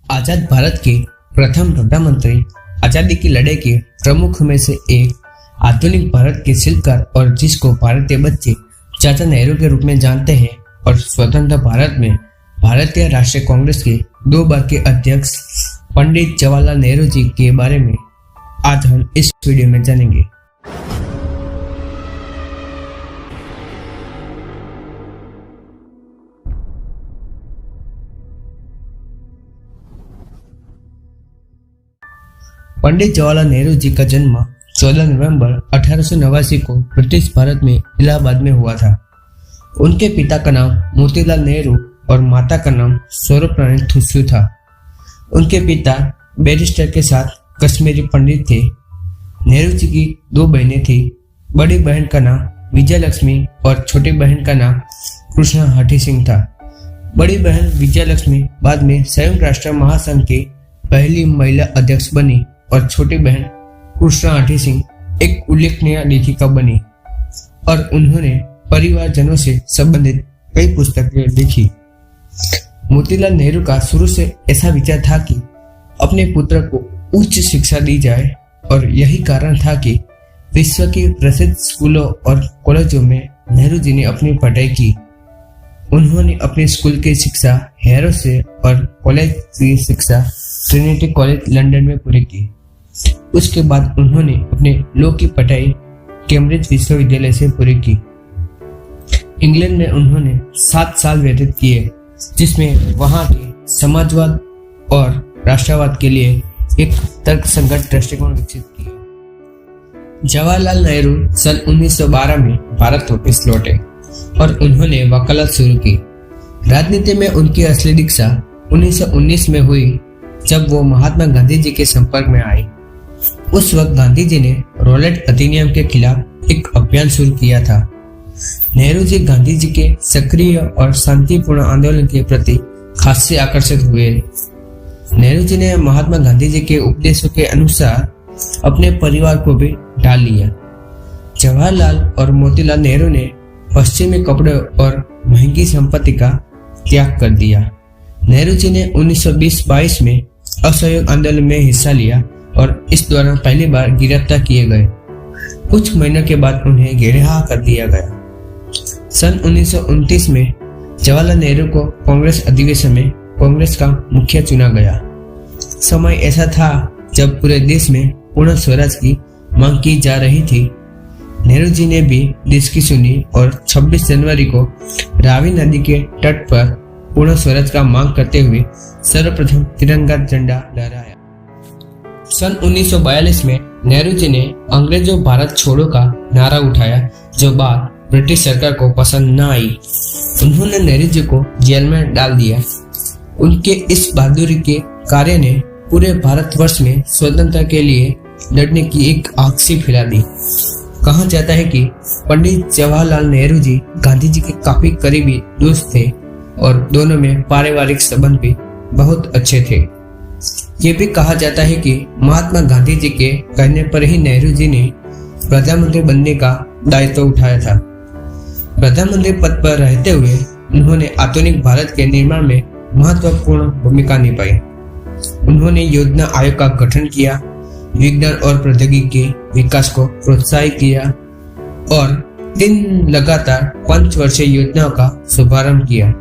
आजाद भारत के प्रथम प्रधानमंत्री, आजादी की लड़ाई के प्रमुख में से एक, आधुनिक भारत के शिल्पकार और जिसको भारतीय बच्चे चाचा नेहरू के रूप में जानते हैं और स्वतंत्र भारत में भारतीय राष्ट्रीय कांग्रेस के 2 बार के अध्यक्ष पंडित जवाहरलाल नेहरू जी के बारे में आज हम इस वीडियो में जानेंगे। पंडित जवाहरलाल नेहरू जी का जन्म 14 नवंबर 1889 को ब्रिटिश भारत में इलाहाबाद में हुआ था। उनके पिता का नाम मोतीलाल नेहरू और माता का नाम स्वरूपरानी थुस्सू था। उनके पिता बैरिस्टर के साथ कश्मीरी पंडित थे। नेहरू जी की 2 बहनें थी। बड़ी बहन का नाम विजय लक्ष्मी और छोटी बहन का नाम कृष्णा हठी सिंह था। बड़ी बहन विजय लक्ष्मी बाद में संयुक्त राष्ट्र महासंघ की पहली महिला अध्यक्ष बनी और छोटी बहन कृष्णा हठी सिंह एक उल्लेखनीय लेखिका बनी और उन्होंने परिवारजनों से संबंधित कई पुस्तकें लिखी। मोतीलाल नेहरू का शुरू से ऐसा विचार था कि अपने पुत्र को उच्च शिक्षा दी जाए और यही कारण था कि विश्व की प्रसिद्ध स्कूलों और कॉलेजों में नेहरू जी ने अपनी पढ़ाई की। उन्होंने अपने स्कूल की शिक्षा हैरो से और कॉलेज की शिक्षा ट्रिनिटी कॉलेज लंदन में पूरी की। उसके बाद उन्होंने अपने लॉ की पढ़ाई कैम्ब्रिज विश्वविद्यालय से पूरी की। इंग्लैंड में उन्होंने 7 साल व्यतीत किए, जिसमें वहां के समाजवाद और राष्ट्रवाद के लिए एक तर्कसंगत दृष्टिकोण विकसित किया। जवाहरलाल नेहरू सन 1912 में भारत वापस लौटे और उन्होंने वकालत शुरू की। राजनीति में उनकी असली दीक्षा 1919 में हुई, जब वो महात्मा गांधी जी के संपर्क में आए। उस वक्त गांधी जी ने रॉलेट अधिनियम के खिलाफ एक अभियान शुरू किया था। नेहरू जी गांधी जी के सक्रिय और शांतिपूर्ण आंदोलन के प्रति खासे आकर्षित हुए। नेहरू जी ने महात्मा गांधी जी के उपदेशों के अनुसार अपने परिवार को भी डाल लिया। जवाहरलाल और मोतीलाल नेहरू ने पश्चिमी कपड़े और महंगी संपत्ति का त्याग कर दिया। नेहरू जी ने 1920-22 में असहयोग आंदोलन में हिस्सा लिया और इस दौरान पहली बार गिरफ्तार किए गए। कुछ महीनों के बाद उन्हें रिहा कर दिया गया। सन 1929 में जवाहरलाल नेहरू को कांग्रेस अधिवेशन में कांग्रेस का मुखिया चुना गया। समय ऐसा था जब पूरे देश में पूर्ण स्वराज की मांग की जा रही थी। नेहरू जी ने भी देश की सुनी और 26 जनवरी को रावी नदी के तट पर पूर्ण स्वराज का मांग करते हुए सर्वप्रथम तिरंगा झंडा लहराया। सन 1942 में नेहरू जी ने अंग्रेजों भारत छोड़ो का नारा उठाया, जो बात ब्रिटिश सरकार को पसंद न आई। उन्होंने नेहरू जी को जेल में डाल दिया। उनके इस बहादुरी के कार्य ने पूरे भारतवर्ष में स्वतंत्रता के लिए लड़ने की एक आग सी फैला दी। कहा जाता है कि पंडित जवाहरलाल नेहरू जी गांधी जी के काफी करीबी दोस्त थे और दोनों में पारिवारिक संबंध भी बहुत अच्छे थे। ये भी कहा जाता है कि महात्मा गांधी जी के कहने पर ही नेहरू जी ने प्रधानमंत्री बनने का दायित्व उठाया था। प्रधानमंत्री पद पर रहते हुए उन्होंने आधुनिक भारत के निर्माण में महत्वपूर्ण भूमिका निभाई। उन्होंने योजना आयोग का गठन किया, विज्ञान और प्रौद्योगिकी के विकास को प्रोत्साहित किया और 3 लगातार 5 वर्षीय योजनाओं का शुभारंभ किया।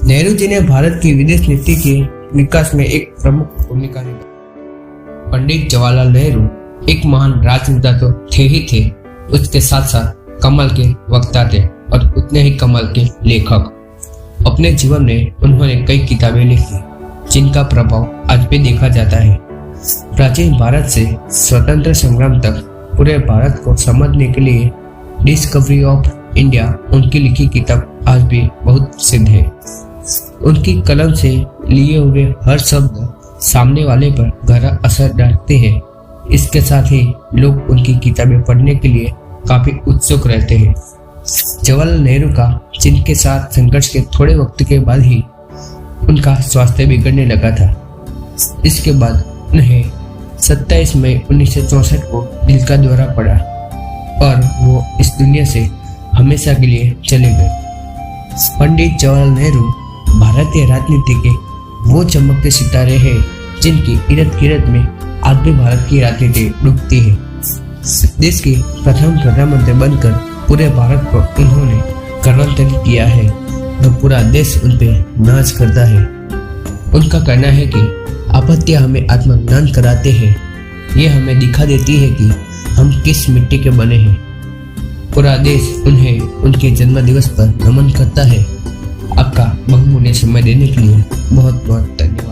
नेहरू जी ने भारत की विदेश नीति के विकास में एक प्रमुख भूमिका निभाई। पंडित जवाहरलाल नेहरू एक महान राजनेता तो थे ही थे, उसके साथ साथ कमाल के वक्ता थे और उतने ही कमाल के लेखक। अपने जीवन में उन्होंने कई किताबें लिखी, जिनका प्रभाव आज भी देखा जाता है। प्राचीन भारत से स्वतंत्र संग्राम तक पूरे भारत को समझने के लिए डिस्कवरी ऑफ इंडिया उनकी लिखी किताब आज भी बहुत प्रसिद्ध है। उनकी कलम से लिए हुए हर शब्द सामने वाले पर गहरा असर डालते हैं। इसके साथ ही लोग उनकी किताबें पढ़ने के लिए काफी उत्सुक रहते हैं। जवाहरलाल नेहरू का चीन के साथ संघर्ष के थोड़े वक्त के बाद ही उनका स्वास्थ्य बिगड़ने लगा था। इसके बाद उन्हें 27 मई 1964 को दिल का दौरा पड़ा और वो इस दुनिया से हमेशा के लिए चले गए। पंडित जवाहरलाल नेहरू भारतीय राजनीति के वो चमकते सितारे हैं जिनकी इर्द गिर्द में आज भी भारत की राजनीति डूबती है। देश के प्रथम प्रधानमंत्री बनकर पूरे भारत को उन्होंने गौरवान्वित किया है तो पूरा देश उन पे नाच करता है। उनका कहना है कि आपत्तियां हमें आत्मज्ञान कराते हैं, ये हमें दिखा देती है कि हम किस मिट्टी के बने हैं। पूरा देश उन्हें उनके जन्म दिवस पर नमन करता है। आपका बहुमूल्य समय देने के लिए बहुत बहुत धन्यवाद।